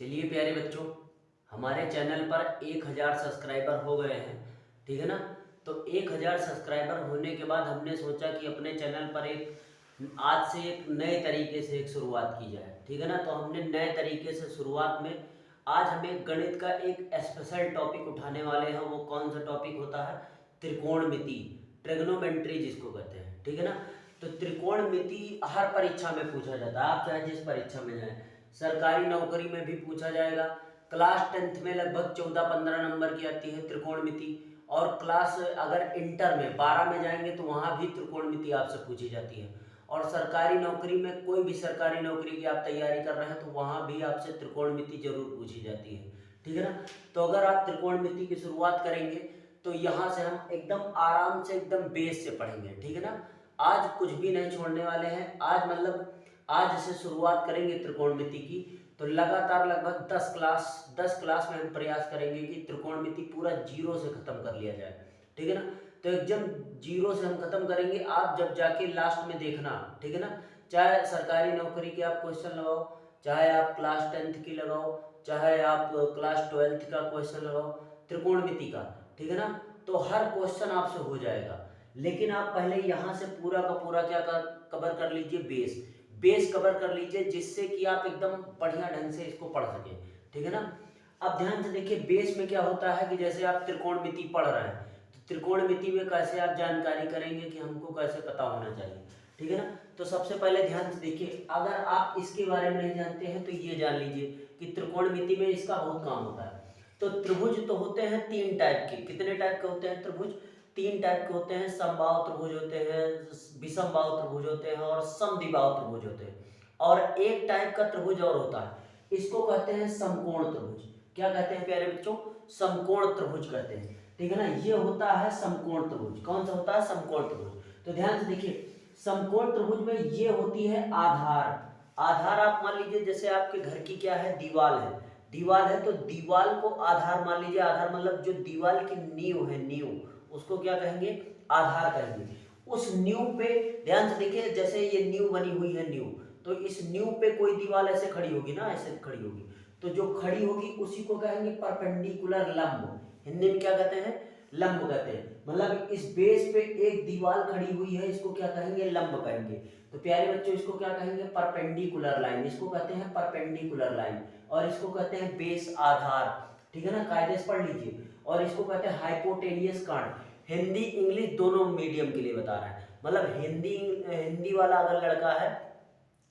चलिए प्यारे बच्चों, हमारे चैनल पर 1000 सब्सक्राइबर हो गए हैं। ठीक है ना। तो 1000 सब्सक्राइबर होने के बाद हमने सोचा कि अपने चैनल पर आज से एक नए तरीके से एक शुरुआत की जाए। ठीक है ना। तो हमने नए तरीके से शुरुआत में आज हमें गणित का एक स्पेशल टॉपिक उठाने वाले हैं। वो कौन सा टॉपिक होता है? त्रिकोणमिति, ट्रिग्नोमेट्री जिसको कहते हैं। ठीक है ना। तो त्रिकोणमिति हर परीक्षा में पूछा जाता है। आप चाहे जिस परीक्षा में जाएं, सरकारी नौकरी में भी पूछा जाएगा। क्लास 10th में लगभग 14-15 नंबर की आती है त्रिकोणमिति। और क्लास अगर इंटर में 12 में जाएंगे तो वहाँ भी त्रिकोणमिति आपसे पूछी जाती है। और सरकारी नौकरी में, कोई भी सरकारी नौकरी की आप तैयारी कर रहे हैं तो वहाँ भी आपसे त्रिकोणमिति जरूर पूछी जाती है। ठीक है ना। तो अगर आप त्रिकोणमिति की शुरुआत करेंगे तो यहाँ से हम एकदम आराम से, एकदम बेस से पढ़ेंगे। ठीक है ना। आज कुछ भी नहीं छोड़ने वाले हैं। आज से शुरुआत करेंगे त्रिकोणमिति की। तो लगातार लगभग 10 क्लास में हम प्रयास करेंगे कि त्रिकोणमिति पूरा जीरो से खत्म कर लिया जाए। ठीक है ना। तो एकदम जीरो से हम खत्म करेंगे। आप जब जाके लास्ट में देखना, ठीक है ना, चाहे सरकारी नौकरी के आप क्वेश्चन लगाओ, चाहे आप क्लास 10th की लगाओ, चाहे आप क्लास 12th का क्वेश्चन लगाओ त्रिकोणमिति का, ठीक है ना, तो हर क्वेश्चन आपसे हो जाएगा। लेकिन आप पहले यहाँ से पूरा का पूरा क्या कवर कर लीजिए, बेस कवर कर लीजिए, जिससे कि आप एकदम बढ़िया ढंग से इसको पढ़ सकें। ठीक है ना। अब ध्यान से देखिए, बेस में क्या होता है कि जैसे आप त्रिकोणमिति पढ़ रहे हैं तो त्रिकोणमिति में कैसे आप जानकारी करेंगे कि हमको कैसे पता होना चाहिए। ठीक है ना। तो सबसे पहले ध्यान से देखिए, अगर आप इसके बारे में नहीं जानते हैं तो ये जान लीजिए कि त्रिकोणमिति में इसका बहुत काम होता है। तो त्रिभुज तो होते हैं 3 टाइप के। कितने टाइप के होते हैं त्रिभुज? 3 टाइप के होते हैं। समबाहु त्रिभुज होते हैं, विषमबाहु त्रिभुज होते हैं और समद्विबाहु त्रिभुज होते हैं। और एक टाइप का त्रिभुज और होता है, इसको कहते हैं समकोण त्रिभुज। क्या कहते हैं प्यारे बच्चों? समकोण त्रिभुज कहते हैं। ठीक है ना। ये होता है समकोण त्रिभुज। कौन सा होता है? समकोण त्रिभुज। तो ध्यान से देखिए, समकोण त्रिभुज में ये होती है आधार। आधार आप मान लीजिए, जैसे आपके घर की क्या है? दीवार है। दीवार है तो दीवार को आधार मान लीजिए। आधार मतलब जो दीवार की नींव है, नींव, उसको क्या कहेंगे? आधार कहेंगे। उस नींव पे ध्यान से देखिए, जैसे ये नींव बनी हुई है, नींव, तो इस नींव पे कोई दीवार ऐसे खड़ी होगी ना, ऐसे खड़ी होगी, तो जो खड़ी होगी उसी को कहेंगे परपेंडिकुलर लंब। हिंदी में क्या कहते हैं? लंब कहते हैं। मतलब इस बेस पे एक दीवार खड़ी हुई है, इसको क्या कहेंगे? लंब कहेंगे। तो प्यारे बच्चों, इसको क्या कहेंगे? Perpendicular line. इसको कहते हैं परपेंडिकुलर लाइन, और इसको कहते हैं बेस आधार। ठीक है ना, कायदे से पढ़ लीजिए। और इसको कहते हैं हाइपोटेनियस कर्ण। हिंदी इंग्लिश दोनों मीडियम के लिए बता रहा है। मतलब हिंदी वाला अगर लड़का है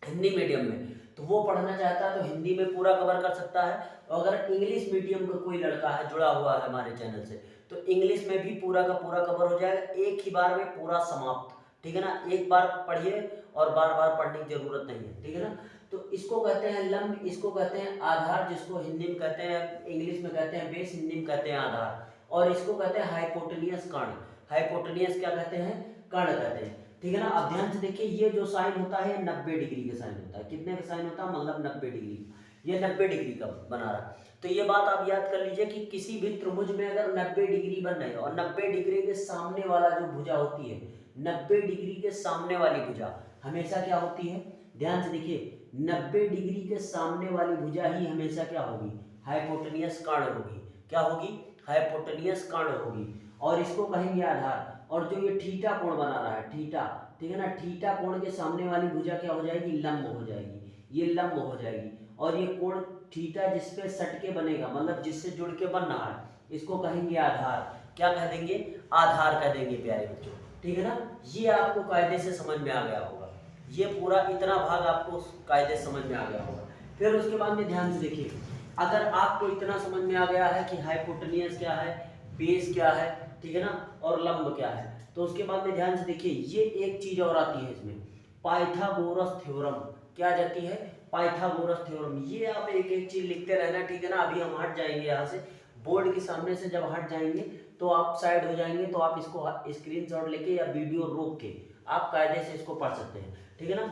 हिंदी मीडियम में तो वो पढ़ना चाहता है तो हिंदी में पूरा कवर कर सकता है। और अगर इंग्लिश मीडियम का कोई लड़का है जुड़ा हुआ है हमारे चैनल से, तो इंग्लिश में भी पूरा का पूरा कवर हो जाएगा, एक ही बार में पूरा समाप्त। ठीक है ना। एक बार पढ़िए और बार बार पढ़ने की जरूरत नहीं है। ठीक है ना। तो इसको कहते हैं लंब, इसको कहते हैं आधार, जिसको हिंदी में कहते हैं, इंग्लिश में कहते हैं बेस, हिंदी में कहते हैं आधार। और इसको कहते हैं हाइपोटेनियस कर्ण। हाइपोटेनियस क्या कहते हैं? कर्ण कहते हैं। ठीक है ना। अब ध्यान से देखिए, ये जो साइन होता है 90 डिग्री का साइन होता है। कितने का साइन होता है? मतलब 90 डिग्री। ये 90 डिग्री का बना रहा है। तो ये बात आप याद कर लीजिए कि किसी भी त्रिभुज में अगर 90 डिग्री बन रही है और 90 डिग्री के सामने वाला जो भुजा होती है, 90 डिग्री के सामने वाली भुजा हमेशा क्या होती है? ध्यान से देखिए, 90 डिग्री के सामने वाली भुजा ही हमेशा क्या होगी? हाइपोटेनियस कर्ण होगी। क्या होगी? हाइपोटेनियस कर्ण होगी। और इसको कहेंगे आधार। और जो ये थीटा कोण बना रहा है, थीटा, ठीक है ना, थीटा कोण के सामने वाली भुजा क्या हो जाएगी? लंब हो जाएगी। ये लंब हो जाएगी। और ये कोण थीटा जिसपे सट के बनेगा, मतलब जिससे जुड़ के बन रहा है, इसको कहेंगे आधार। क्या कह देंगे? आधार कह देंगे प्यारे बच्चों। ठीक है ना। ये आपको कायदे से समझ में आ गया होगा। ये पूरा इतना भाग आपको कायदे से समझ में आ गया होगा। फिर उसके बाद में ध्यान से देखिए, अगर आपको इतना समझ में आ गया है कि हाइपोटेनियस क्या है, बेस क्या है, ठीक है ना, और लंब क्या है, तो उसके बाद में ध्यान से देखिए, ये एक चीज और आती है इसमें, पाइथागोरस थ्योरम। क्या आ जाती है? Pythagoras theorem. ये आप एक एक चीज लिखते रहना। ठीक है ना। अभी हम हट जाएंगे यहाँ से, बोर्ड के सामने से जब हट जाएंगे तो आप साइड हो जाएंगे, तो आप इसको स्क्रीनशॉट लेके या वीडियो रोक के आप कायदे से इसको पढ़ सकते हैं। ठीक है ना।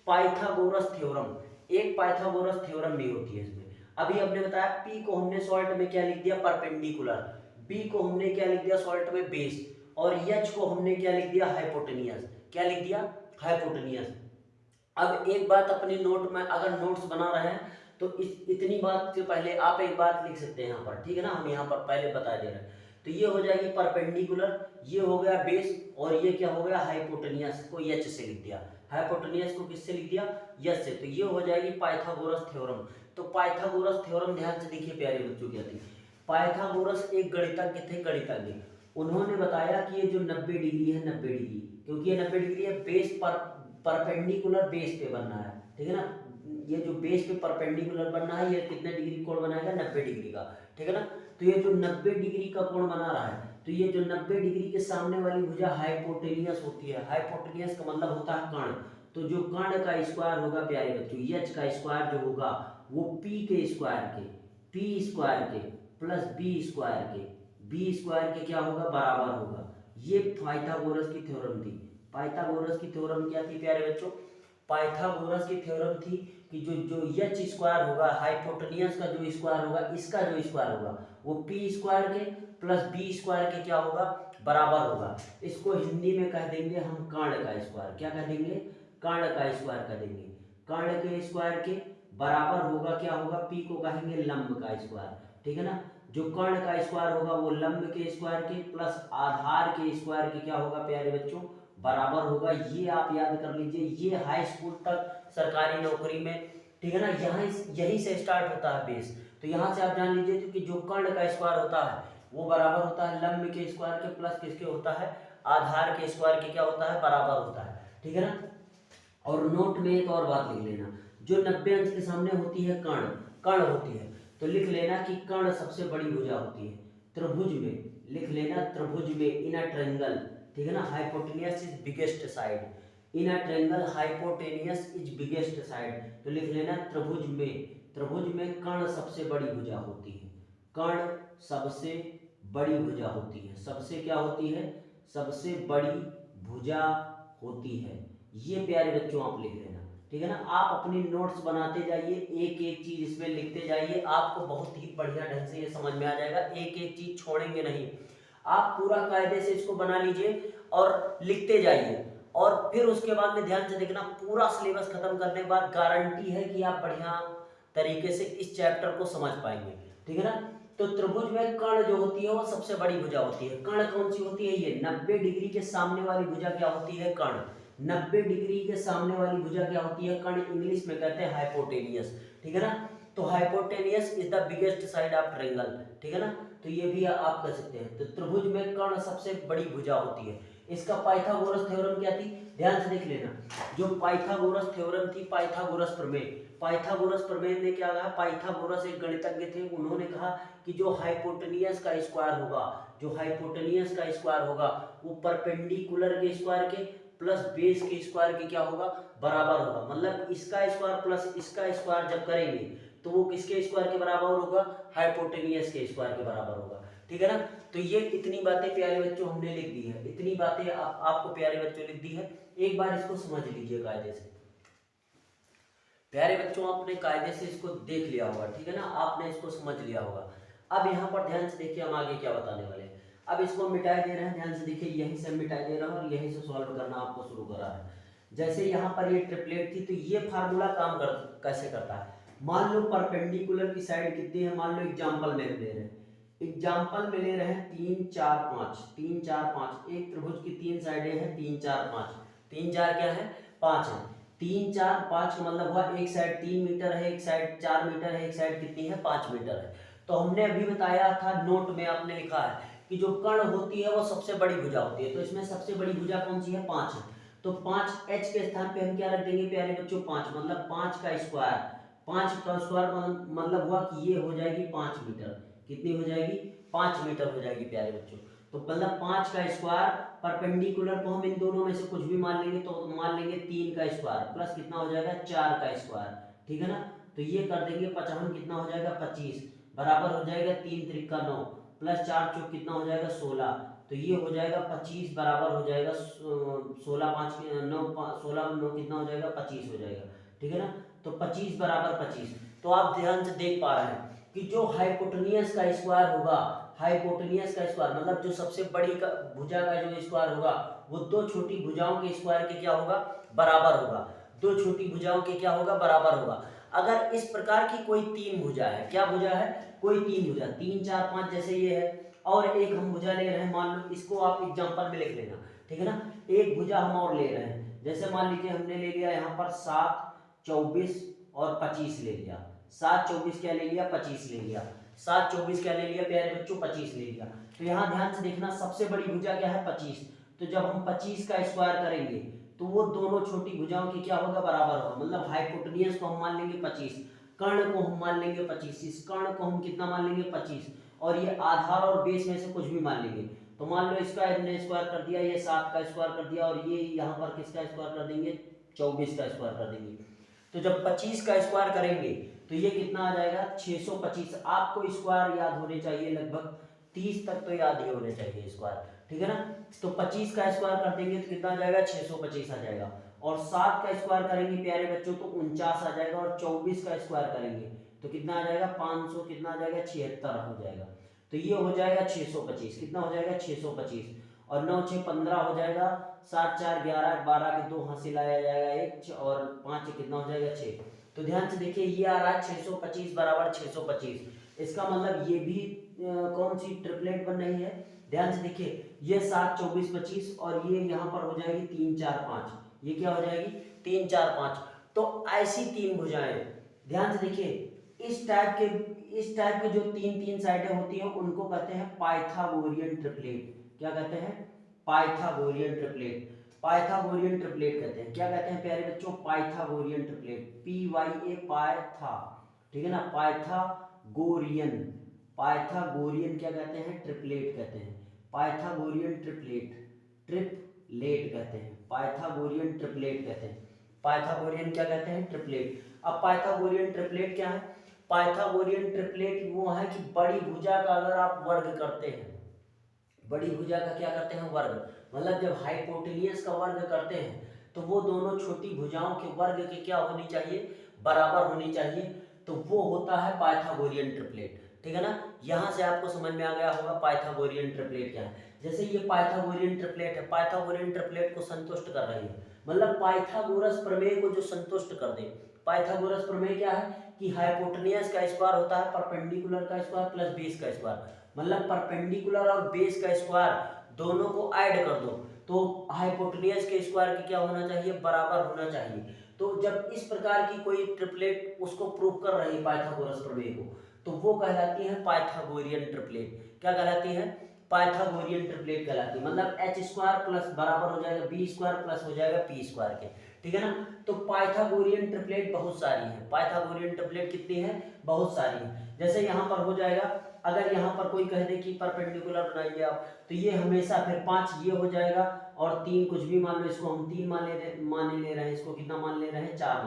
पाइथागोरस थ्योरम, एक पाइथागोरस थ्योरम भी होती है इसमें। अभी हमने बताया पी को हमने शॉर्ट में क्या लिख दिया? परपेंडिकुलर। बी को हमने क्या लिख दिया शॉर्ट में? बेस। और एच को हमने क्या लिख दिया? हाइपोटेनियस। क्या लिख दिया? हाइपोटेनियस। अब एक बात अपनी नोट में, अगर नोट्स बना रहे हैं तो तो इतनी बात के पहले आप एक बात लिख सकते हैं यहाँ पर, ठीक है ना, हम यहाँ पर पहले बता दे रहे हैं। तो ये हो जाएगी परपेंडिकुलर, ये हो गया बेस, और ये क्या हो गया हाइपोटेनियस को एच से लिख दिया, हाइपोटेनियस को किससे लिख दिया एच से। तो ये हो जाएगी पाइथागोरस थ्योरम। तो पाइथागोरस थ्योरम ध्यान से देखिए प्यारे बच्चों क्या थी। पाइथागोरस एक गणितज्ञ थे, गणितज्ञ। उन्होंने बताया कि ये जो 90 डिग्री है, 90 डिग्री, क्योंकि ये 90 डिग्री है, बेस पर परपेंडिकुलर बेस पे बनना है, ठीक है ना, ये जो बेस पे परपेंडिकुलर बनना है, ये कितने डिग्री कोण बनाएगा 90 डिग्री का, ठीक है ना। तो ये जो 90 डिग्री का कोण बना रहा है, तो ये जो 90 डिग्री के सामने वाली भुजा हाइपोटेनियस होती है। हाइपोटेनियस का मतलब होता है कर्ण। तो जो कर्ण का स्क्वायर होगा प्यारे बच्चों, एच का स्क्वायर जो होगा वो पी के स्क्वायर के, पी स्क्वायर के प्लस बी स्क्वायर के, बी स्क्वायर के क्या होगा बराबर होगा। ये पाइथागोरस की थ्योरम थी। पाइथागोरस की थ्योरम क्या थी प्यारे बच्चों, पाइथागोरस की थ्योरम थी कि जो एच स्क्वायर होगा, हाइपोटेनियस का जो स्क्वायर होगा, इसका जो स्क्वायर होगा वो पी स्क्वायर के प्लस बी स्क्वायर के क्या होगा बराबर होगा। इसको हिंदी में कह देंगे हम कर्ण का स्क्वायर। क्या कह देंगे, कर्ण का स्क्वायर कह देंगे। कर्ण के स्क्वायर के बराबर होगा क्या होगा, पी को कहेंगे लंब का स्क्वायर, ठीक है ना। जो कर्ण का स्क्वायर होगा वो लंब के स्क्वायर के प्लस आधार के स्क्वायर के क्या होगा प्यारे बच्चों बराबर होगा। ये आप याद कर लीजिए, ये हाई स्कूल तक सरकारी नौकरी में, ठीक है ना, यहाँ यही से स्टार्ट होता है बेस। तो यहाँ से आप जान लीजिए कि जो कर्ण का स्क्वायर होता है वो बराबर होता है लंब के स्क्वायर के प्लस किसके होता है आधार के स्क्वायर के क्या होता है बराबर होता है, ठीक है ना। और नोट में एक और बात लिख लेना, जो 90 अंश के सामने होती है कर्ण, कर्ण होती है, तो लिख लेना कि कर्ण सबसे बड़ी भुजा होती है। त्रिभुज में लिख लेना, त्रिभुज में इन अ ट्रायंगल, ठीक है ना, hypotenuse is biggest side, in a triangle hypotenuse is biggest side. तो लिख लेना त्रिभुज में, त्रिभुज में कर्ण सबसे बड़ी भुजा होती है, कर्ण सबसे बड़ी भुजा होती है। सबसे क्या होती है, सबसे बड़ी भुजा होती है। ये प्यारे बच्चों आप लिख लेना, ठीक है ना। आप अपनी नोट्स बनाते जाइए, एक एक चीज इसमें लिखते जाइए, आपको बहुत ही बढ़िया ढंग से ये समझ में आ जाएगा। एक एक चीज छोड़ेंगे नहीं, आप पूरा कायदे से इसको बना लीजिए और लिखते जाइए। और फिर उसके बाद में ध्यान से देखना, पूरा सिलेबस खत्म करने के बाद गारंटी है कि आप बढ़िया तरीके से इस चैप्टर को समझ पाएंगे, ठीक है ना। तो त्रिभुज में कर्ण जो होती है वो सबसे बड़ी भुजा होती है। कर्ण कौन सी होती है, ये 90 डिग्री के सामने वाली भुजा क्या होती है कर्ण। 90 डिग्री के सामने वाली भुजा क्या होती है कर्ण, इंग्लिश में कहते हैं हाइपोटेनियस, ठीक है ना। तो hypotenuse is the biggest side of triangle, ठीक है ना। तो ये भी आप कर सकते हैं। तो त्रिभुज में कर्ण सबसे बड़ी भुजा होती है। इसका पाइथागोरस थ्योरम क्या थी, ध्यान से देख लेना। जो पाइथागोरस थ्योरम थी, पाइथागोरस प्रमेय, पाइथागोरस प्रमेय में क्या कहा, पाइथागोरस एक गणितज्ञ थे, उन्होंने कहा कि जो हाइपोटेनियस का स्क्वायर होगा, जो हाइपोटेनियस का स्क्वायर होगा वो परपेंडिकुलर के स्क्वायर के प्लस बेस के स्क्वायर के क्या होगा बराबर होगा। मतलब इसका स्क्वायर प्लस इसका स्क्वायर जब करेंगे तो वो किसके स्क्वायर के बराबर होगा, हाइपोटेनियस के स्क्वायर के बराबर होगा, ठीक है ना। तो ये इतनी बातें प्यारे बच्चों हमने लिख दी है, इतनी बातें आपको प्यारे बच्चों लिख दी है। एक बार इसको समझ लीजिए कायदे से। प्यारे बच्चों आपने कायदे से इसको देख लिया होगा, ठीक है ना, आपने इसको समझ लिया होगा। अब यहाँ पर ध्यान से देखिए हम आगे क्या बताने वाले हैं। अब इसको मिटाई दे रहे हैं, ध्यान से देखिए, यहीं से मिटाई दे रहा हूँ और यहीं से सॉल्व करना आपको शुरू करा है। जैसे यहाँ पर ये ट्रिपलेट थी, तो ये फार्मूला काम कैसे करता है। मान लो परपेंडिकुलर की साइड कितनी है, मान लो एग्जाम्पल में ले रहे हैं, एग्जाम्पल में ले रहे हैं 3 4 5, 3 4 5, एक त्रिभुज की 3 साइडें हैं 3 4 5, 3 4 क्या है 5 है। 3 4 5 का मतलब हुआ एक साइड 3 मीटर है, एक साइड 4 मीटर है, एक साइड कितनी है 5 मीटर है। तो हमने अभी बताया था, नोट में आपने लिखा है कि जो कर्ण होती है वो सबसे बड़ी भुजा होती है। तो इसमें सबसे बड़ी भुजा कौन सी है 5 है। तो 5 एच के स्थान पे हम क्या रख देंगे प्यारे बच्चों 5, मतलब 5 का स्क्वायर, 5 का स्क्वायर मतलब हुआ कि ये हो जाएगी 5 मीटर, कितनी हो जाएगी 5 मीटर हो जाएगी प्यारे बच्चों। तो मतलब 5 का स्क्वायर, परपेंडिकुलर को हम इन दोनों में से कुछ भी मान लेंगे, तो मान लेंगे 3 का स्क्वायर प्लस कितना हो जाएगा 4 का स्क्वायर, ठीक है ना। तो ये कर देंगे 55 कितना हो जाएगा 25 बराबर हो जाएगा 3 त्रिका 9 प्लस 4 चौक कितना हो जाएगा 16। तो ये हो जाएगा 25 बराबर हो जाएगा 16 5 9 16 9 कितना हो जाएगा 25 हो जाएगा, ठीक है ना। तो 25 बराबर 25। तो आप ध्यान से देख पा रहे हैं कि जो हाइपोटेनियस का स्क्वायर होगा, हाइपोटेनियस का स्क्वायर मतलब जो सबसे बड़ी भुजा का जो स्क्वायर होगा वो दो छोटी भुजाओं के स्क्वायर के क्या होगा बराबर होगा, दो छोटी भुजाओं के क्या होगा बराबर होगा। अगर इस प्रकार की कोई तीन भुजा है, क्या भुजा है, कोई तीन भुजा, 3 4 5 जैसे ये है, और एक हम भुजा ले रहे हैं, मान लो इसको आप एग्जांपल में लिख लेना, ठीक है ना। एक भुजा हम और ले रहे हैं, जैसे मान लीजिए हमने ले लिया यहाँ पर 7 24 और 25 ले लिया, 7 24 क्या ले लिया, 25 ले लिया, 7 24 क्या ले लिया प्यारे बच्चों, 25 ले लिया। तो यहाँ ध्यान से देखना, सबसे बड़ी भुजा क्या है, 25। तो जब हम 25 का स्क्वायर करेंगे तो वो दोनों छोटी भुजाओं की क्या होगा, बराबर होगा। मतलब हाइपोटेनियस को हम मान लेंगे 25, कर्ण को हम मान लेंगे 25, इस कर्ण को हम कितना मान लेंगे, 25, और ये आधार और बेस में से कुछ भी मान लेंगे। तो मान लो इसका हमने स्क्वायर कर दिया, ये 7 का स्क्वायर कर दिया, और ये यहाँ पर किसका स्क्वायर कर देंगे, 24 का स्क्वायर कर देंगे। तो जब 25 का स्क्वायर करेंगे तो ये कितना आ जाएगा, 625। आपको स्क्वायर याद होने चाहिए, लगभग 30 तक तो याद ही होने चाहिए स्क्वायर, ठीक है ना। तो 25 का स्क्वायर कर देंगे तो कितना आ जाएगा, 625 आ जाएगा, और 7 का स्क्वायर करेंगे प्यारे बच्चों तो 49 आ जाएगा, और 24 का स्क्वायर करेंगे तो कितना आ जाएगा, 500 कितना आ जाएगा, 76 हो जाएगा। तो ये हो जाएगा 625, कितना हो जाएगा, 625, और 9 6 15 हो जाएगा, 7 4 11, 12 के 2 हासिल आया जाएगा 1, और 5 कितना हो जाएगा, 6। तो ध्यान से देखिए, ये आ रहा है 625 बराबर 625। इसका मतलब ये भी कौन सी ट्रिपलेट बन रही है, ध्यान से देखिए, ये 7 24 25, और ये यहाँ पर हो जाएगी 3 4 5, ये क्या हो जाएगी, 3 4 5। तो ऐसी तीन भुजाएं, ध्यान से देखिए, इस टाइप के जो तीन साइडें होती हैं उनको कहते हैं पाइथागोरियन ट्रिपलेट। क्या कहते हैं, पाइथागोरियन ट्रिपलेट, पाइथागोरियन ट्रिपलेट कहते हैं। क्या कहते हैं प्यारे बच्चों, पाइथागोरियन ट्रिपलेट, PYA पाइथा, ठीक है ना, पाइथागोरियन, पाइथागोरियन क्या कहते हैं, ट्रिपलेट कहते हैं, पाइथागोरियन ट्रिपलेट, ट्रिपलेट कहते हैं, पाइथागोरियन ट्रिपलेट कहते हैं, पाइथागोरियन क्या कहते हैं, ट्रिपलेट। अब पाइथागोरियन ट्रिपलेट क्या है, पाइथागोरियन ट्रिपलेट वो है कि बड़ी भुजा का अगर आप वर्ग करते हैं, बड़ी भुजा का क्या करते हैं, वर्ग, मतलब जब हाइपोटेनियस का वर्ग करते हैं तो वो दोनों छोटी भुजाओं के वर्ग के क्या होनी चाहिए, बराबर होनी चाहिए, तो वो होता है पाइथागोरियन ट्रिपलेट, ठीक है ना। यहाँ से आपको समझ में आ गया होगा पाइथागोरियन ट्रिपलेट क्या है। जैसे ये पाइथागोरियन ट्रिपलेट है, पाइथागोरियन ट्रिपलेट को संतुष्ट कर रही है, मतलब पाइथागोरस प्रमेय को जो संतुष्ट कर दे। पाइथागोरस प्रमेय क्या है कि हाइपोटेनियस का स्क्वायर होता है परपेंडिकुलर का स्क्वायर प्लस बेस का स्क्वायर, मतलब परपेंडिकुलर और बेस का स्क्वायर दोनों को ऐड कर दो तो हाइपोटेनियस के स्क्वायर की क्या होना चाहिए, बराबर होना चाहिए। तो जब इस प्रकार की कोई ट्रिपलेट उसको प्रूव कर रही है पाइथागोरस प्रमेय को, तो वो कहलाती है पाइथागोरियन ट्रिपलेट। क्या कहलाती है, पाइथागोरियन ट्रिपलेट कहलाती है। मतलब एच स्क्वायर प्लस बराबर हो जाएगा बी स्क्वायर प्लस हो जाएगा पी स्क्वायर के, ठीक है ना। तो पाइथागोरियन ट्रिपलेट बहुत सारी है, पाइथागोरियन ट्रिपलेट कितनी है, बहुत सारी है। जैसे यहाँ पर हो जाएगा, अगर यहाँ पर कोई कह दे कि परपेंडिकुलर बनाइए आप, तो ये हमेशा फिर 5 ये हो जाएगा, और 3 कुछ भी मान लो, इसको हम 3 माने ले रहे हैं, इसको कितना मान ले रहे हैं, 4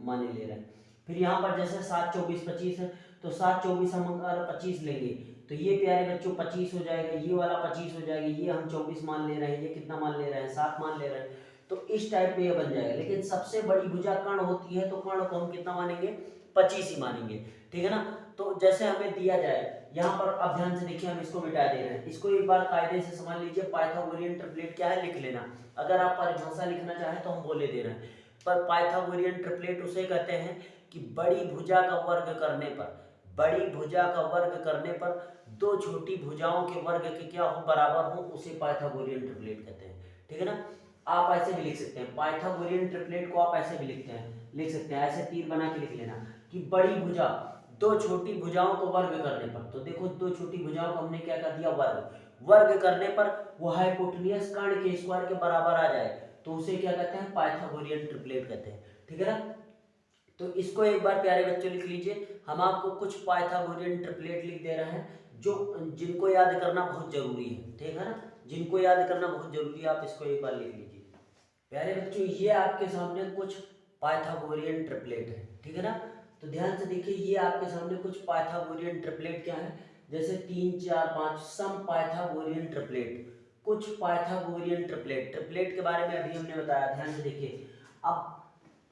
माने ले रहे हैं। फिर यहाँ पर जैसे 7 24 25 है, तो 7 24 हम अगर 25 लेंगे तो ये प्यारे बच्चों 25 हो जाएगा, ये वाला 25 हो जाएगा, ये हम 24 मान ले रहे हैं, ये कितना मान ले रहे हैं, 7 मान ले रहे हैं। तो इस टाइप में ये बन जाएगा। लेकिन सबसे बड़ी भुजा कर्ण होती है, तो कर्ण को हम कितना मानेंगे, 25 ही मानेंगे, ठीक है ना। तो जैसे हमें दिया जाए यहाँ पर, अब ध्यान से देखिए, हम इसको मिटा दे रहे हैं, इसको एक बार कायदे से समझ लीजिए, पाइथागोरियन ट्रिपलेट क्या है लिख लेना। अगर आप परिभाषा लिखना चाहें तो हम बोले दे रहे हैं, पर पाइथागोरियन ट्रिपलेट उसे कहते हैं कि बड़ी भुजा का वर्ग करने पर, बड़ी भुजा का वर्ग करने पर दो छोटी भुजाओं के वर्ग के क्या हो, बराबर हो, उसे पाइथागोरियन ट्रिपलेट कहते हैं, ठीक है ना। आप ऐसे भी लिख सकते हैं, पाइथागोरियन ट्रिपलेट को आप ऐसे भी लिख सकते हैं, ऐसे तीर बना के लिख लेना कि बड़ी भुजा दो छोटी भुजाओं को वर्ग करने पर, तो देखो दो छोटी भुजाओं को हमने क्या कर दिया, वर्ग करने पर वो हाइपोटेनियस कर्ण के स्क्वायर के बराबर आ जाए, तो उसे क्या कहते हैं, पाइथागोरियन ट्रिपलेट कहते हैं, ठीक है ना। तो इसको एक बार प्यारे बच्चों लिख लीजिए, हम आपको कुछ पाइथागोरियन ट्रिपलेट लिख दे रहे हैं जो जिनको याद करना बहुत जरूरी है, ठीक है ना, जिनको याद करना बहुत जरूरी है, आप इसको एक बार लिख लीजिए। प्यारे बच्चों, ये आपके सामने कुछ पाइथागोरियन ट्रिपलेट है, ठीक है ना। तो ध्यान से देखिए, ये आपके सामने कुछ पाइथागोरियन ट्रिपलेट क्या है, जैसे 3 4 5 सम पाइथागोरियन ट्रिपलेट, कुछ पाइथागोरियन ट्रिपलेट, ट्रिपलेट के बारे में अभी हमने बताया, ध्यान से देखिए। अब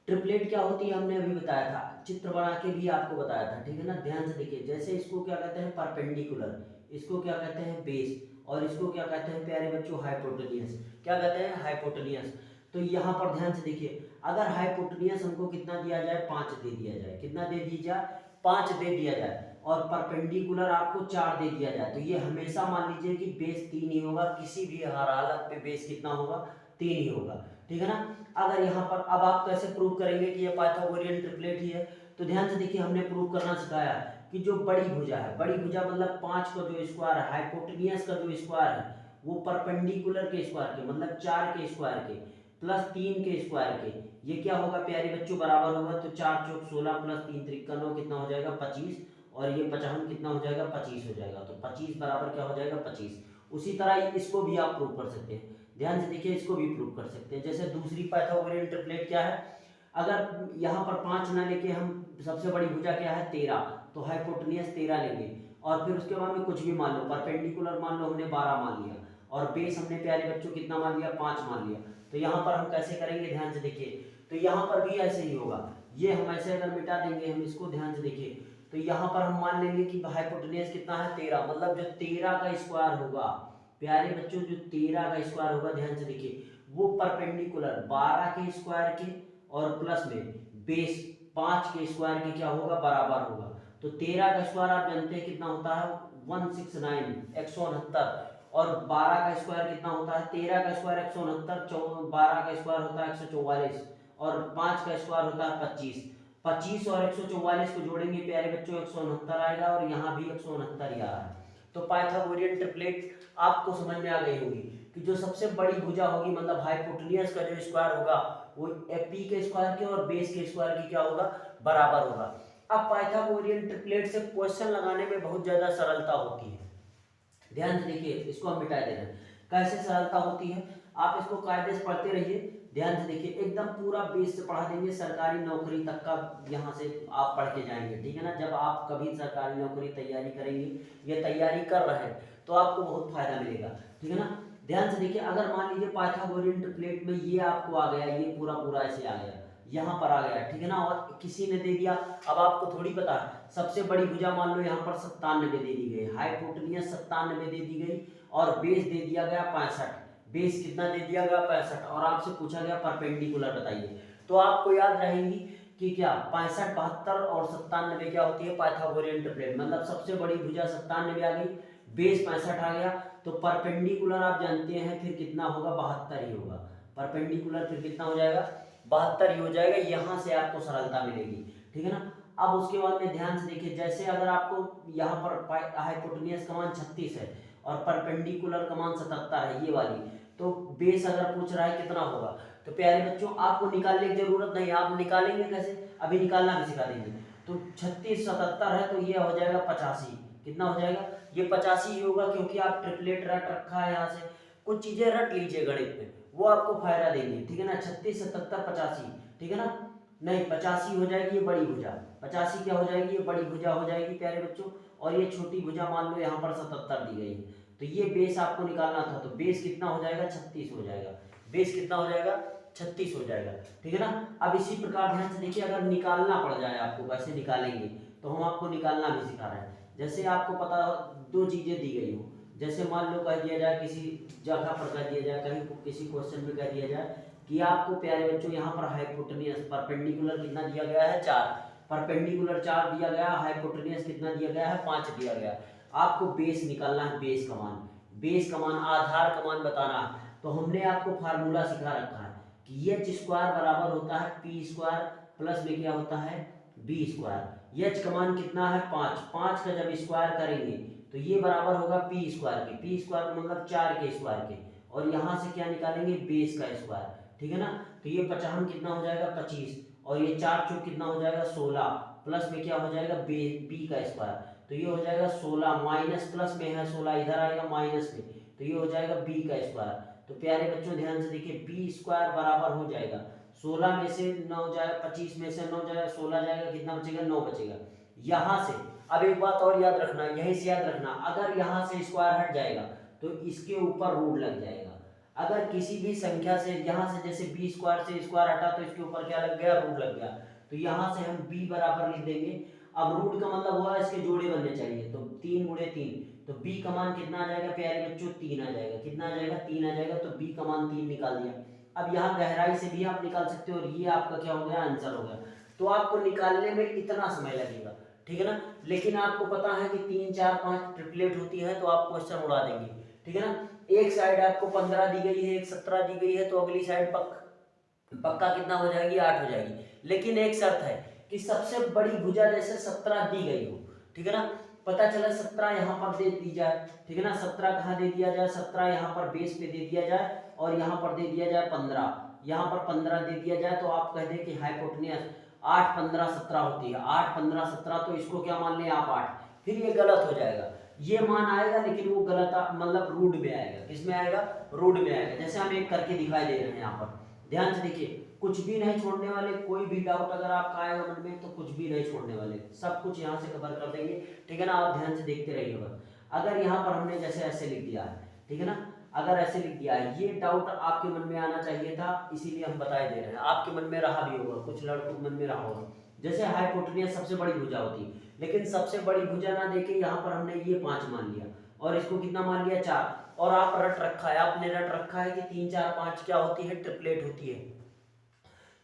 ट्रिपलेट क्या होती है हमने अभी बताया था, चित्र बना के भी आपको बताया था, ठीक है ना। ध्यान से देखिए, जैसे इसको क्या कहते हैं, परपेंडिकुलर, इसको क्या कहते हैं, बेस, और इसको क्या कहते हैं प्यारे बच्चों, हाइपोटेनियस। क्या कहते हैं, हाइपोटेनियस। तो यहाँ पर ध्यान से देखिए, अगर हाइपोटेन्यूज हमको कितना दिया जाए, 5 दे दिया जाए, कितना दे दिया जाए, 5 दे दिया जाए, और परपेंडिकुलर आपको 4 दे दिया जाए, तो ये हमेशा मान लीजिए कि बेस 3 ही होगा, किसी भी हर हालत में बेस कितना होगा, 3 ही होगा, ठीक है ना। अगर यहाँ पर अब आप कैसे प्रूव करेंगे कि ये पाइथागोरियन ट्रिपलेट ही है, तो ध्यान से देखिए, हमने प्रूव करना सिखाया कि जो बड़ी भुजा है, बड़ी भुजा मतलब 5 का जो स्क्वायर है, हाइपोटेन्यूज का जो स्क्वायर है वो परपेंडिकुलर के स्क्वायर के मतलब 4 के स्क्वायर के प्लस 3 के स्क्वायर के, ये क्या होगा प्यारे बच्चों, बराबर होगा, तो 4 चौक 16 प्लस 3 त्रिक 9 कितना हो जाएगा, 25, और ये 55 कितना हो जाएगा, 25 हो जाएगा, तो 25 बराबर क्या हो जाएगा, 25। उसी तरह इसको भी आप प्रूव कर सकते हैं, ध्यान से देखिए, इसको भी प्रूव कर सकते हैं। जैसे दूसरी पाइथागोरियन ट्रिपलेट क्या है, अगर यहाँ पर 5 ना लेके हम सबसे बड़ी भुजा क्या है 13, तो हाइपोटेन्यूज 13 लेंगे, और फिर उसके बाद में कुछ भी मान लो, परपेंडिकुलर मान लो हमने 12 मान लिया, और बेस हमने प्यारे बच्चों कितना मान लिया, 5 मान लिया, तो यहाँ पर हम कैसे करेंगे, ध्यान से देखिए, तो यहाँ पर भी ऐसे ही होगा, ये हम ऐसे अगर मिटा देंगे, हम इसको ध्यान से देखिए, तो यहाँ पर हम मान लेंगे कि हाइपोटेन्यूज कितना है 13, मतलब जो 13 का स्क्वायर होगा प्यारे बच्चों, जो 13 का स्क्वायर होगा, ध्यान से देखिए, वो परपेंडिकुलर 12 के स्क्वायर के और प्लस में बेस 5 के स्क्वायर के क्या होगा, बराबर होगा। तो 13 का स्क्वायर आप जानते हैं कितना होता है, 169 169, और 12 का स्क्वायर कितना होता है, 13 का स्क्वायर 169, 12 का स्क्वायर होता है 144, और 5 का स्क्वायर होता है 25। 25 और 144 को जोड़ेंगे प्यारे बच्चों 169 आएगा, और यहाँ भी 169 ही आ रहा है। तो पाइथागोरियन ट्रिपलेट आपको समझ में आ गई होगी कि जो सबसे बड़ी भुजा होगी मतलब हाइपोटेन्यूज का जो स्क्वायर होगा वो पी के स्क्वायर के और बेस के स्क्वायर की क्या होगा, बराबर होगा। अब पाइथागोरियन ट्रिपलेट से क्वेश्चन लगाने में बहुत ज्यादा सरलता होती है, ध्यान से देखिए, इसको हम मिटा दे रहे हैं, कैसे सरलता होती है, आप इसको कायदे से पढ़ते रहिए, ध्यान से देखिए, एकदम पूरा बेस से पढ़ा देंगे, सरकारी नौकरी तक का यहाँ से आप पढ़ के जाएंगे, ठीक है ना। जब आप कभी सरकारी नौकरी तैयारी करेंगे या तैयारी कर रहे हैं तो आपको बहुत फायदा मिलेगा, ठीक है ना। ध्यान से देखिए, अगर मान लीजिए पाइथागोरियन ट्रिपलेट में ये आपको आ गया, ये पूरा पूरा ऐसे आ गया, यहाँ पर आ गया, ठीक है ना, और किसी ने दे दिया, अब आपको थोड़ी पता है, सबसे बड़ी भुजा मान लो यहाँ पर 97 दे दी गई, हाइपोटेन्यूज 97 दे दी गई, और बेस दे दिया गया 65, बेस कितना दे दिया गया 65, और आपसे पूछा गया परपेंडिकुलर बताइए, तो आपको याद रहेंगी कि क्या 65, 72 और 97 क्या होती है, पाइथागोरियन ट्रिपलेट, मतलब सबसे बड़ी भुजा 97 आ गई, बेस 65 आ गया, तो परपेंडिकुलर आप जानते हैं फिर कितना होगा, 72 ही होगा, परपेंडिकुलर फिर कितना हो जाएगा, 72 ही हो जाएगा, यहाँ से आपको सरलता मिलेगी, ठीक है ना। अब उसके बाद में ध्यान से देखिए, जैसे अगर आपको यहाँ पर हाइपोटेन्यूज का मान 36 है और परपेंडिकुलर का मान 77 है, ये वाली, तो बेस अगर पूछ रहा है कितना होगा, तो प्यारे बच्चों आपको निकालने की जरूरत नहीं, आप निकालेंगे कैसे, अभी निकालना भी सिखा देंगे। तो 36 77 है, तो ये हो जाएगा 85, कितना हो जाएगा, ये 85 ही होगा, क्योंकि आप ट्रिपलेट रट रखा है, यहाँ से कुछ चीजें रट लीजिए गणित में, वो आपको फायदा देंगे, ठीक है ना। 36 77 85, ठीक है ना, नहीं 85 हो जाएगी ये बड़ी भुजा, 85 क्या हो जाएगी, ये बड़ी भुजा हो जाएगी प्यारे बच्चों, और ये छोटी भुजा मान लो यहाँ पर 77 दी गई है, तो ये बेस आपको निकालना था, तो बेस कितना हो जाएगा, 36 हो जाएगा, बेस कितना हो जाएगा, 36 हो जाएगा, ठीक है ना। अब इसी प्रकार ध्यान से देखिए, अगर निकालना पड़ जाए आपको, कैसे निकालेंगे, तो हम आपको निकालना भी सिखा रहे हैं। जैसे आपको पता दो चीजें दी गई हो, जैसे मान लो कह दिया जाए, किसी जगह पर कह दिया जाए, कहीं किसी क्वेश्चन में कह दिया जाए कि आपको प्यारे बच्चों यहाँ पर हाइपोटेन्यूज परपेंडिकुलर कितना दिया गया है, 4, परपेंडिकुलर 4 दिया गया, हाइपोटेन्यूज कितना दिया गया है, 5 दिया गया, आपको बेस निकालना है, बेस का मान, बेस का मान, आधार का मान बताना है। तो हमने आपको फार्मूला सिखा रखा है कि एच स्क्वायर बराबर होता है पी स्क्वायर प्लस में क्या होता है, बी स्क्वायर। एच का मान कितना है 5, 5 का जब स्क्वायर करेंगे तो ये बराबर होगा पी स्क्वायर के, पी स्क्वायर मतलब 4 के स्क्वायर के, और यहाँ से क्या निकालेंगे, बेस का स्क्वायर, ठीक है ना। तो ये 55 कितना हो जाएगा 25, और ये 4 चौक कितना हो जाएगा 16, प्लस में क्या हो जाएगा बी का स्क्वायर, तो ये हो जाएगा 16, माइनस प्लस में है 16, इधर आएगा माइनस में, तो ये हो जाएगा बी का स्क्वायर। तो प्यारे बच्चों ध्यान से देखिए, बी स्क्वायर बराबर हो जाएगा 16 में से 9 जाए, 25 में से 9 जाए, 16 जाएगा, कितना बचेगा 9 बचेगा। यहाँ से अब एक बात और याद रखना, यहीं से याद रखना, अगर यहाँ से स्क्वायर हट जाएगा तो इसके ऊपर रूट लग जाएगा। अगर किसी भी संख्या से यहाँ से जैसे बी स्क्वायर से स्क्वायर हटा तो इसके ऊपर क्या लग गया, रूट लग गया, तो यहाँ से हम b बराबर लिख देंगे। अब रूट का मतलब हुआ इसके जोड़े बनने चाहिए, तो 3 गुणे 3, तो b का मान कितना आ जाएगा प्यारे बच्चों, 3 आ जाएगा, कितना आ जाएगा 3 आ जाएगा, तो b का मान 3 निकाल दिया। अब यहाँ गहराई से भी आप निकाल सकते हो और ये आपका क्या हो गया, आंसर हो गया। तो आपको निकालने में इतना समय लगेगा, ठीक है ना। लेकिन आपको पता है कि 3 4 5 ट्रिपलेट होती है तो आप क्वेश्चन उड़ा देंगे, ठीक है ना। एक साइड आपको 15 दी गई है, एक 17 दी गई है, तो अगली साइड पक्का कितना हो जाएगी, 8 हो जाएगी। लेकिन एक शर्त है कि सबसे बड़ी भुजा जैसे 17 दी गई हो, ठीक है ना। पता चला 17 यहाँ पर दे दी जाए, ठीक है ना। 17 कहाँ दे दिया जाए, 17 यहाँ पर बेस पे दे दिया जाए और यहाँ पर दे दिया जाए 15, यहाँ पर 15 दे दिया जाए, तो आप कह दें कि हाइपोटेन्यूज 8 15 17 होती है, 8 15 17, तो इसको क्या मान लें आप 8। फिर ये गलत हो जाएगा, ये मान आएगा लेकिन वो गलत मतलब रूट में आएगा। किस में आएगा, रूट में आएगा। जैसे हम एक करके दिखाई दे रहे हैं यहाँ पर, ध्यान से देखिए, कुछ भी नहीं छोड़ने वाले। कोई भी डाउट अगर आपका आएगा मन में तो कुछ भी नहीं छोड़ने वाले, सब कुछ यहाँ से कवर कर देंगे, ठीक है ना। आप ध्यान से देखते रहिएगा। अगर यहाँ पर हमने जैसे ऐसे लिख दिया है, ठीक है ना, अगर ऐसे लिख दिया है, ये डाउट आपके मन में आना चाहिए था, इसीलिए हम बताए दे रहे हैं। आपके मन में रहा भी होगा, कुछ लड़कों के मन में रहा होगा। जैसे हाइपोटेन्यूज सबसे बड़ी भुजा होती है, लेकिन सबसे बड़ी भुजा ना देके यहाँ पर हमने ये 5 मान लिया और इसको कितना मान लिया, 4। और आप रट रखा है, आपने रट रखा है कि 3 4 5 क्या होती है, ट्रिपलेट होती है।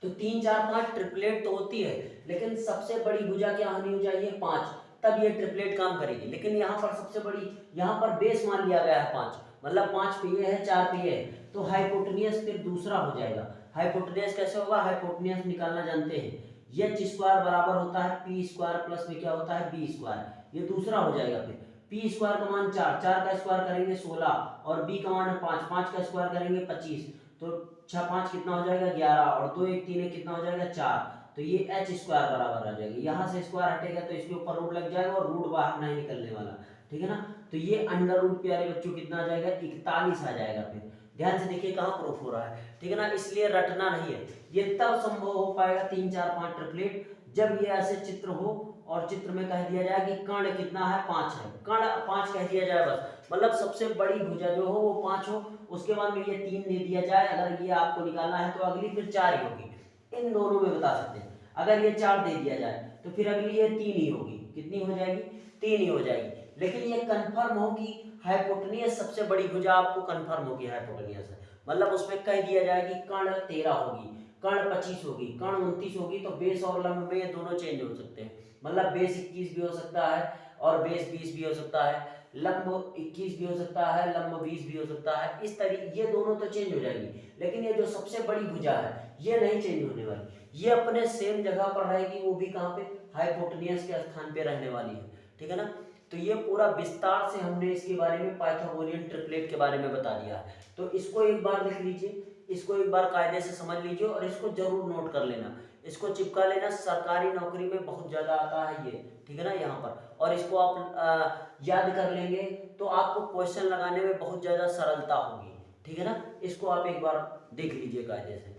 तो 3 4 5 ट्रिपलेट तो होती है, लेकिन सबसे बड़ी भुजा क्या होनी चाहिए, 5, तब ये ट्रिपलेट काम करेगी। लेकिन यहाँ पर सबसे बड़ी, यहाँ पर बेस मान लिया गया है 5, मतलब 5 पे ये है, 4 पे ये है, तो हाइपोटेन्यूज फिर दूसरा हो जाएगा। हाइपोटेन्यूज कैसे होगा, हाइपोटेन्यूज निकालना जानते हैं, एच स्क्वायर बराबर होता है पी स्क्वायर प्लस में क्या होता है, बी स्क्वायर, ये दूसरा हो जाएगा। फिर पी स्क्वायर का मान 4, 4 का स्क्वायर करेंगे 16 और बी का मान है 5, 5 का स्क्वायर करेंगे 25, तो 6 5 कितना हो जाएगा, 11 और 2 1 3 कितना हो जाएगा, 4। तो ये एच स्क्वायर बराबर आ जाएगा, यहाँ से स्क्वायर हटेगा तो इसके ऊपर रूट लग जाएगा और रूट बाहर नहीं निकलने वाला, ठीक है ना। तो ये अंडर रूट प्यारे बच्चों कितना आ जाएगा, 41 आ जाएगा। फिर ध्यान से देखिए कहाँ प्रूफ हो रहा है, ठीक है ना। इसलिए रटना नहीं है, ये तब संभव हो पाएगा 3 4 5 ट्रिपलेट जब ये ऐसे चित्र हो और चित्र में कह दिया जाए कि कर्ण कितना है, 5 है, कर्ण 5 कह दिया जाए बस, मतलब सबसे बड़ी भुजा जो हो वो 5 हो, उसके बाद में ये 3 दे दिया जाए। अगर ये आपको निकालना है तो अगली फिर 4 ही होगी, इन दोनों में बता सकते हैं। अगर ये 4 दे दिया जाए तो फिर अगली ये 3 ही होगी, कितनी हो जाएगी, 3 ही हो जाएगी। लेकिन ये कंफर्म हो कि हाइपोटेन्यूज सबसे बड़ी भुजा आपको कंफर्म होगी हाइपोटेन्यूज है, मतलब उसमें कह दिया जाए कि कर्ण 13 होगी, कर्ण 25 होगी, कर्ण 29 होगी, तो बेस और लंब में ये दोनों चेंज हो सकते हैं, मतलब बेस 21 भी हो सकता है और बेस 20 भी हो सकता है, लंब 21 भी हो सकता है, लंब 20 भी हो सकता है। इस तरीके ये दोनों तो चेंज हो जाएगी, लेकिन ये जो सबसे बड़ी भुजा है ये नहीं चेंज होने वाली, ये अपने सेम जगह पर रहेगी, वो भी कहाँ पे, हाइपोटेन्यूज के स्थान पे रहने वाली है, ठीक है ना। तो ये पूरा विस्तार से हमने इसके बारे में पाइथागोरियन ट्रिपलेट के बारे में बता दिया है। तो इसको एक बार लिख लीजिए, इसको एक बार कायदे से समझ लीजिए और इसको जरूर नोट कर लेना, इसको चिपका लेना, सरकारी नौकरी में बहुत ज़्यादा आता है ये, ठीक है ना, यहाँ पर। और इसको आप याद कर लेंगे तो आपको क्वेश्चन लगाने में बहुत ज़्यादा सरलता होगी, ठीक है ना। इसको आप एक बार देख लीजिए कायदे से।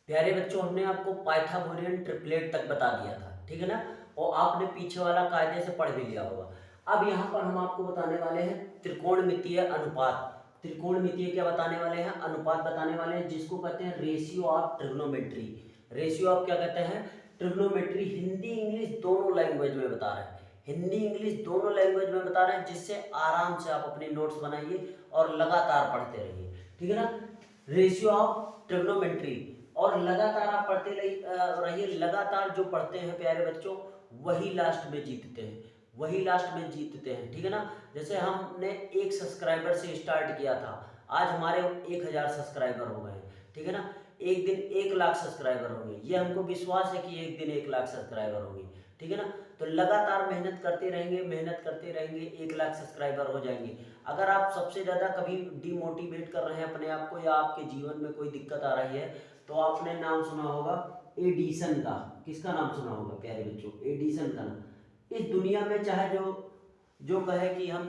प्यारे बच्चों, हमने आपको पाइथागोरियन ट्रिपलेट तक बता दिया था, ठीक है ना, और आपने पीछे वाला कायदे से पढ़ भी लिया होगा। अब यहाँ पर हम आपको बताने वाले हैं त्रिकोणमितीय अनुपात। त्रिकोणमितीय क्या बताने वाले हैं, अनुपात बताने वाले हैं, जिसको कहते हैं ratio of trigonometry. Ratio of क्या कहते हैं, ट्रिग्नोमेट्री। हिंदी इंग्लिश दोनों लैंग्वेज में बता रहे हैं, हिंदी इंग्लिश दोनों लैंग्वेज में बता रहे हैं, जिससे आराम से आप अपने नोट्स बनाइए और लगातार पढ़ते रहिए, ठीक है ना। रेशियो ऑफ ट्रिग्नोमेट्री, और लगातार आप पढ़ते रहिए। लगातार जो पढ़ते हैं प्यारे बच्चों वही लास्ट में जीतते हैं, वही लास्ट में जीतते हैं, ठीक है ना। जैसे हमने 1 सब्सक्राइबर से स्टार्ट किया था, आज हमारे 1000 सब्सक्राइबर हो गए, ठीक है ना। एक दिन 1 लाख सब्सक्राइबर होंगे, ये हमको विश्वास है कि एक दिन 1 लाख सब्सक्राइबर होंगे, ठीक है ना। तो लगातार मेहनत करते रहेंगे, मेहनत करते रहेंगे, 1 लाख सब्सक्राइबर हो जाएंगे। अगर आप सबसे ज़्यादा कभी डिमोटिवेट कर रहे हैं अपने आप को, या आपके जीवन में कोई दिक्कत आ रही है, तो आपने नाम सुना होगा एडिसन का। किसका नाम सुना होगा प्यारे बच्चों, एडिसन का नाम। इस दुनिया में चाहे जो कहे कि हम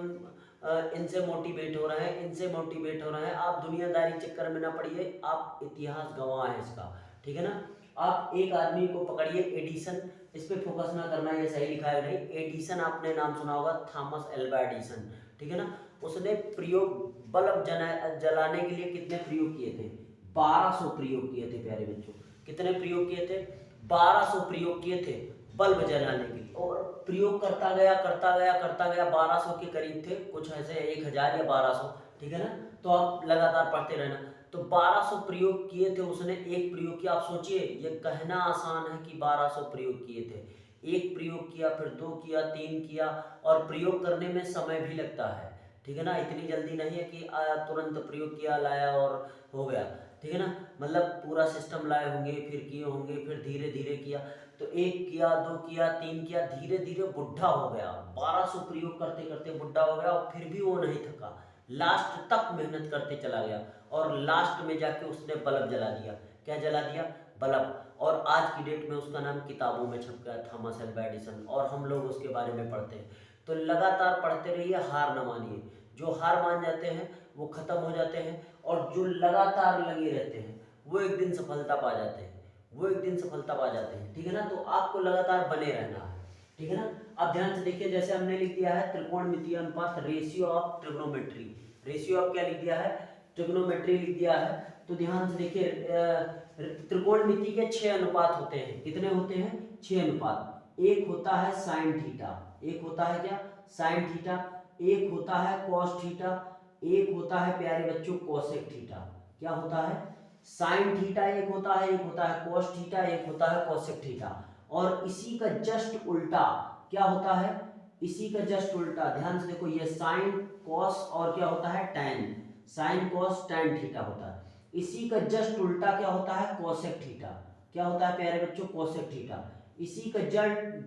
इनसे मोटिवेट हो रहे हैं, इनसे मोटिवेट हो रहे हैं, आप दुनियादारी चक्कर में ना पड़िए, आप इतिहास गवाह है इसका, ठीक है ना। आप एक आदमी को पकड़िए एडिसन, इस पे फोकस ना करना, ये सही लिखा है नहीं, एडिसन आपने नाम सुना होगा, थॉमस एल्वा एडिसन, ठीक है ना। उसने प्रयोग बल्ब जलाने के लिए कितने प्रयोग किए थे, 1200 प्रयोग किए थे प्यारे बच्चों। कितने प्रयोग किए थे, 1200 प्रयोग किए थे। बल्ब जलाने के लिए, और प्रयोग करता गया करता गया करता गया। 1200 के करीब थे, कुछ ऐसे 1000 या 1200, ठीक है ना। तो आप लगातार पढ़ते रहना। तो 1200 प्रयोग किए थे उसने, एक प्रयोग किया। आप सोचिए, ये कहना आसान है कि 1200 प्रयोग किए थे। एक प्रयोग किया, फिर 2 किया, 3 किया, और प्रयोग करने में समय भी लगता है, ठीक है ना। इतनी जल्दी नहीं है कि तुरंत प्रयोग किया, लाया और हो गया, ठीक है ना। मतलब पूरा सिस्टम लाए होंगे, फिर किए होंगे, फिर धीरे धीरे किया। तो 1 किया, 2 किया, 3 किया, धीरे धीरे बुढ़ा हो गया। 1200 प्रयोग करते करते बुढ़ा हो गया, और फिर भी वो नहीं थका, लास्ट तक मेहनत करते चला गया, और लास्ट में जाके उसने बल्ब जला दिया। क्या जला दिया? बल्ब। और आज की डेट में उसका नाम किताबों में छप गया, थॉमस अल्वा एडिसन, और हम लोग उसके बारे में पढ़ते हैं। तो लगातार पढ़ते रहिए, हार न मानिए। जो हार मान जाते हैं वो खत्म हो जाते हैं, और जो लगातार लगे रहते हैं वो एक दिन सफलता पा जाते हैं, वो एक दिन सफलता पा जाते हैं, ठीक है ना। तो आपको लगातार बने रहना है, ठीक है ना। अब ध्यान से देखिए, जैसे हमने लिख दिया है त्रिकोणमितीय अनुपात, ratio of trigonometry. Ratio of क्या लिख दिया है? ट्रिग्नोमेट्री लिख दिया है। तो ध्यान से देखिए, त्रिकोणमिति के 6 अनुपात होते हैं। कितने होते हैं? 6 अनुपात। एक होता है साइन थीटा, एक होता है क्या? Sine theta. एक होता है कॉस थीटा, एक होता है प्यारे बच्चों कोसेक थीटा। क्या होता है? साइन थीटा एक होता है कॉस थीटा, एक होता है कोसेक थीटा। और इसी का जस्ट उल्टा क्या होता है? इसी का जस्ट उल्टा, ध्यान से देखो, ये साइन कॉस और क्या होता है? Tan. Sine cos tan theta होता है। इसी का जस्ट उल्टा क्या होता है? Cosec theta. क्या होता है प्यारे बच्चों? Cosec theta. इसी का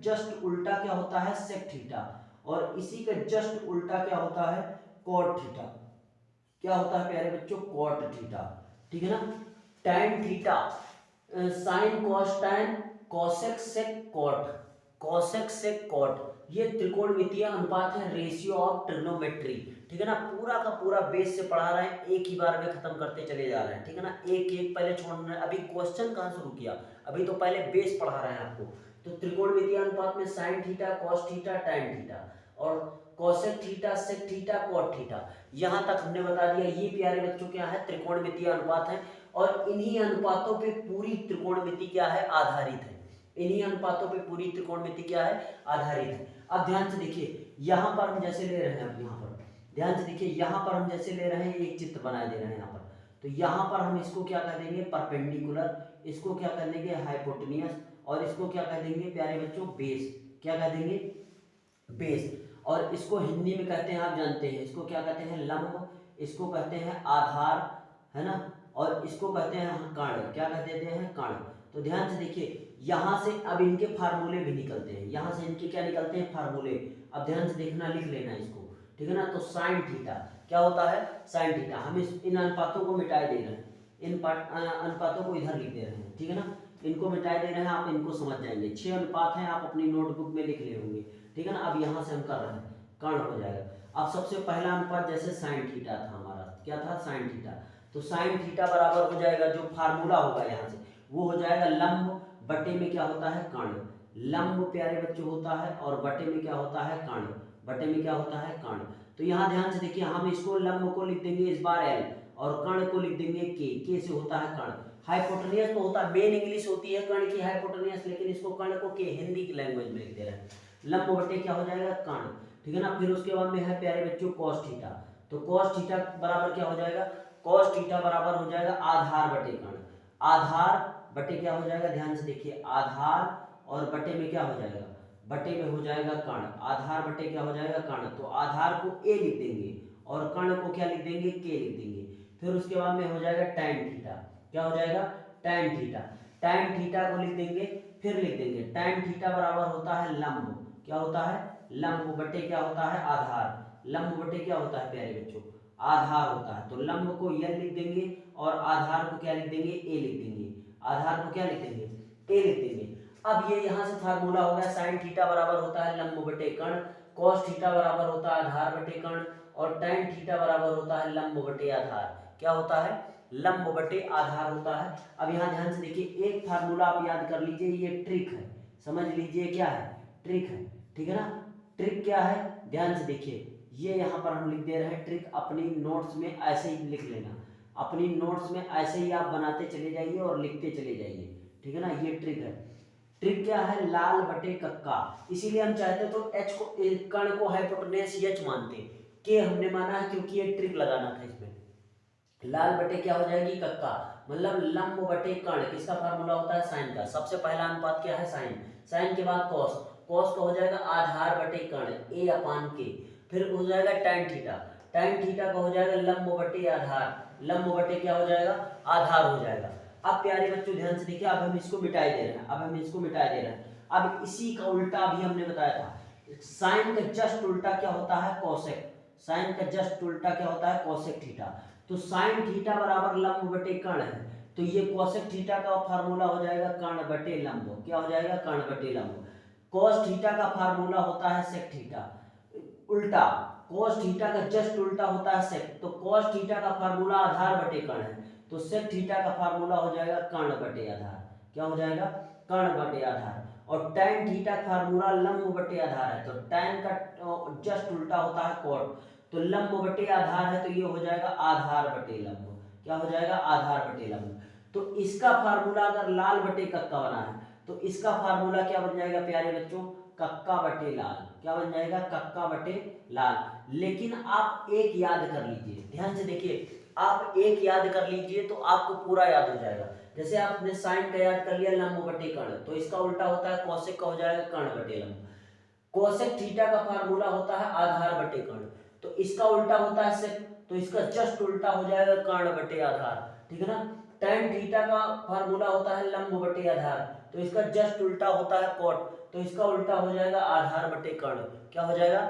जस्ट उल्टा क्या होता है? Sec theta. और इसी का जस्ट उल्टा क्या होता है? Cot theta. क्या होता है प्यारे बच्चों? कॉट थीटा, ठीक है ना। Tan theta, sine cos tan, cosec sec cot, cosec sec cot, ये त्रिकोणमितीय अनुपात है, रेशियो ऑफ ट्रिग्नोमेट्री, ठीक है ना। पूरा का पूरा बेस से पढ़ा रहे हैं, एक ही बार में खत्म करते चले जा रहे हैं, ठीक है ना। एक एक पहले छोड़ना है, अभी क्वेश्चन कहाँ शुरू किया, अभी तो पहले बेस पढ़ा रहे हैं आपको। तो त्रिकोणमितीय अनुपात में sine theta, cos theta, tan theta, और cosec theta, sec theta, cot theta, यहां तक हमने बता दिया। ये प्यारे बच्चों क्या है? त्रिकोणमितीय अनुपात है, और इन्हीं अनुपातों पे पूरी त्रिकोणमिति क्या है? आधारित है। इन्हीं अनुपातों पे पूरी त्रिकोणमिति क्या है? आधारित है। अब ध्यान से देखिए, यहां पर हम जैसे ले रहे हैं, अब यहां पर ध्यान से देखिए, यहां पर हम जैसे ले रहे हैं, एक चित्र बना दे रहे हैं यहां पर। तो यहां पर हम इसको क्या कह देंगे? परपेंडिकुलर। इसको क्या कर देंगे? हाइपोटेनियस। और इसको क्या कह देंगे प्यारे बच्चों? बेस। क्या कह देंगे? बेस। और इसको हिंदी में कहते हैं, आप जानते हैं, इसको क्या कहते हैं? लंब। इसको कहते हैं आधार, है ना। और इसको कहते हैं कर्ण। क्या कह देते हैं? कर्ण। तो ध्यान से देखिए, यहां से अब इनके फार्मूले भी निकलते हैं, यहां से इनके क्या निकलते हैं? फार्मूले। अब ध्यान से देखना, लिख लेना इसको, ठीक है ना। तो साइन थीटा क्या होता है? Sine theta. हम इन अनुपातों को मिटाए दे रहे हैं, इन अनुपातों को इधर लिख दे रहे हैं, ठीक है ना। इनको मिटाए दे रहे हैं, आप इनको समझ जाएंगे। 6 अनुपात हैं, आप अपनी नोटबुक में लिख ले होंगे, ठीक है ना। अब यहाँ से हम कर रहे हैं, कर्ण हो जाएगा। अब सबसे पहला अनुपात जैसे साइन थीटा था हमारा, क्या था? Sine theta. तो साइन थीटा बराबर हो जाएगा, जो फार्मूला होगा यहाँ से वो हो जाएगा लंब बटे में क्या होता है? कर्ण। लंब प्यारे बच्चों होता है, और बटे में क्या होता है? कर्ण। बटे में क्या होता है? कर्ण। तो यहाँ ध्यान से देखिए, हम इसको लंब को लिख देंगे इस बार एल, और कर्ण को लिख देंगे के से होता है कर्ण। हाइपोटेनियस तो होता है, मेन इंग्लिश होती है कर्ण की हाइपोटेनियस, लेकिन इसको कर्ण को के हिंदी की लैंग्वेज में लिख दे रहे हैं। लंब बटे क्या हो जाएगा? कर्ण, ठीक है ना। फिर उसके बाद में है प्यारे बच्चों कॉस थीटा। तो कॉस थीटा बराबर क्या हो जाएगा? कॉस थीटा बराबर हो जाएगा आधार बटे कर्ण। आधार बटे क्या हो जाएगा? ध्यान से देखिए, आधार और बटे में क्या हो जाएगा? बटे में हो जाएगा कर्ण। आधार बटे क्या हो जाएगा? कर्ण। तो आधार को ए लिख देंगे, और कर्ण को क्या लिख देंगे? के लिख देंगे। फिर उसके बाद में हो जाएगा टैन थीटा। क्या हो जाएगा? Tan theta. टैन थीटा को लिख देंगे, फिर लिख देंगे टैन थीटा बराबर होता है लंब। क्या होता है? लंब बटे क्या होता है? आधार। लंब बटे क्या होता है प्यारे बच्चों? आधार होता है। तो लंब को यल लिख देंगे, और आधार को क्या लिख देंगे? ए लिख देंगे। आधार को क्या लिख देंगे? ए लिख देंगे। अब ये यहाँ से फार्मूला हो गया, साइन थीटा बराबर होता है लंब बटे कर्ण, कॉस थीटा बराबर होता है आधार बटे कर्ण, और टैन थीटा बराबर होता है लंब बटे आधार। क्या होता है? लंब बटे आधार होता है। अब यहाँ ध्यान से देखिए, एक फार्मूला आप याद कर लीजिए, ये ट्रिक है, समझ लीजिए क्या है? ट्रिक है, ठीक है ना। ट्रिक क्या है? ध्यान से देखिए, ये यहाँ पर हम लिख दे रहे हैं ट्रिक, अपनी नोट्स में ऐसे ही लिख लेना, अपनी नोट्स में ऐसे ही आप बनाते चले जाइए और लिखते चले जाइए, ठीक है ना। ये ट्रिक है। ट्रिक क्या है, लाल बटे कक्का, इसीलिए हम चाहते तो एच को कर्ण को हाइपोटेन्यूस एच मानते, के हमने माना है क्योंकि ये ट्रिक लगाना था इसमें। लाल बटे क्या हो जाएगी, कक्का, मतलब लंब बटे कर्ण, किसका फार्मूला होता है, साइन का। सबसे पहला अनुपात क्या है, साइन, साइन के बाद कॉस, कॉस का हो जाएगा आधार बटे कर्ण ए अपान के, फिर हो जाएगा tan थीटा, tan थीटा का हो जाएगा लंब बटे आधार, लंब बटे क्या हो जाएगा, आधार हो जाएगा। अब प्यारे बच्चों ध्यान से देखिए, अब हम इसको मिटाई दे रहे हैं, अब हम इसको मिटाई दे रहे हैं। अब इसी का उल्टा भी हमने बताया था, साइन का जस्ट उल्टा क्या होता है, कोसेक, साइन का जस्ट उल्टा क्या होता है, कोसेक थीटा। तो साइन थीटा बराबर लंब बटे कर्ण है, तो ये कोसेक थीटा का फार्मूला हो जाएगा कर्ण बटे लंब, क्या हो जाएगा, कर्ण बटे लंब। कॉस थीटा का फार्मूला होता है सेक थीटा, उल्टा कॉस थीटा का जस्ट उल्टा होता है सेक, तो कॉस थीटा का फार्मूला आधार बटे कर्ण है, तो सेक थीटा का फार्मूला हो जाएगा कर्ण बटे आधार, क्या हो जाएगा, कर्ण बटे आधार। और tan थीटा का फार्मूला लंब बटे आधार है, तो tan का जस्ट उल्टा होता है कॉट, तो लंब बटे आधार है, तो ये हो जाएगा आधार बटे लंब, क्या हो जाएगा, आधार बटे लंब। तो इसका फार्मूला अगर लाल बटे कक्का बना है, तो इसका फार्मूला क्या बन जाएगा प्यारे बच्चों, कक्का बटे लाल, क्या बन जाएगा, कक्का बटे लाल। लेकिन आप एक याद कर लीजिए, ध्यान से देखिए, आप एक याद कर लीजिए तो आपको पूरा याद हो जाएगा। जैसे आपने साइन का याद कर लिया लंब बटे कर्ण, तो इसका उल्टा होता है कोसेक का, हो जाएगा कर्ण बटे लंब। कोसेक थीटा का फार्मूला होता है आधार बटे कर्ण, तो इसका उल्टा होता है सेक, तो इसका जस्ट उल्टा हो जाएगा कर्ण बटे आधार, ठीक है ना। tan थीटा का फार्मूला होता है लंब बटे आधार, तो इसका जस्ट उल्टा होता है कॉट, तो इसका उल्टा हो जाएगा आधार बटे कर्ण, क्या हो जाएगा,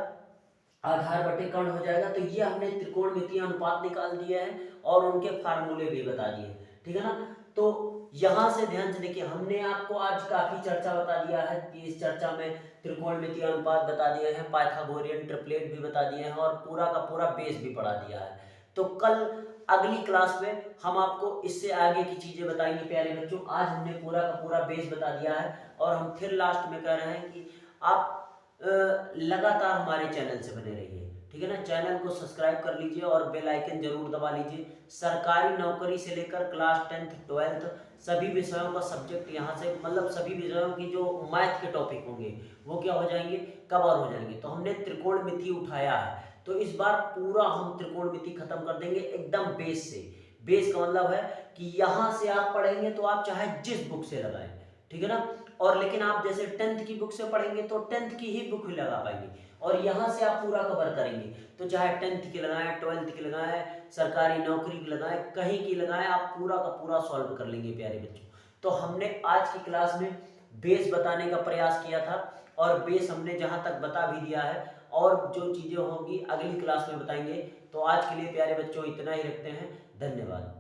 आधार बटे कर्ण हो जाएगा। तो ये हमने त्रिकोणमितीय अनुपात निकाल दिया है और उनके फार्मूले भी बता दिए, ठीक है ना। तो यहाँ से ध्यान से देखिए, हमने आपको आज काफी चर्चा बता दिया है कि इस चर्चा में त्रिकोणमितीय अनुपात बता दिए हैं, पाइथागोरियन ट्रिपलेट भी बता दिए हैं और पूरा का पूरा बेस भी पढ़ा दिया है। तो कल अगली क्लास में हम आपको इससे आगे की चीजें बताएंगे प्यारे बच्चों। आज हमने पूरा का पूरा बेस बता दिया है और हम फिर लास्ट में कह रहे हैं कि आप लगातार हमारे चैनल से बने रहिए, ठीक है ना। चैनल को सब्सक्राइब कर लीजिए और बेल आइकन जरूर दबा लीजिए। सरकारी नौकरी से लेकर क्लास 10th 12th सभी विषयों का सब्जेक्ट यहाँ से, मतलब सभी विषयों की जो मैथ के टॉपिक होंगे वो क्या हो जाएंगे, कवर हो जाएंगे। तो हमने त्रिकोणमिति उठाया है, तो इस बार पूरा हम त्रिकोणमिति खत्म कर देंगे एकदम बेस से। बेस का मतलब है कि यहाँ से आप पढ़ेंगे तो आप चाहे जिस बुक से लगाएं, ठीक है ना। और लेकिन आप जैसे 10th की बुक से पढ़ेंगे तो 10th की ही बुक लगा पाएंगे, और यहाँ से आप पूरा कवर करेंगे, तो चाहे 10th की लगाएं, 12th की लगाएं, सरकारी नौकरी की लगाएं, कहीं की लगाएं, आप पूरा का पूरा सॉल्व कर लेंगे प्यारे बच्चों। तो हमने आज की क्लास में बेस बताने का प्रयास किया था और बेस हमने जहाँ तक बता भी दिया है, और जो चीज़ें होंगी अगली क्लास में बताएंगे। तो आज के लिए प्यारे बच्चों इतना ही रखते हैं, धन्यवाद।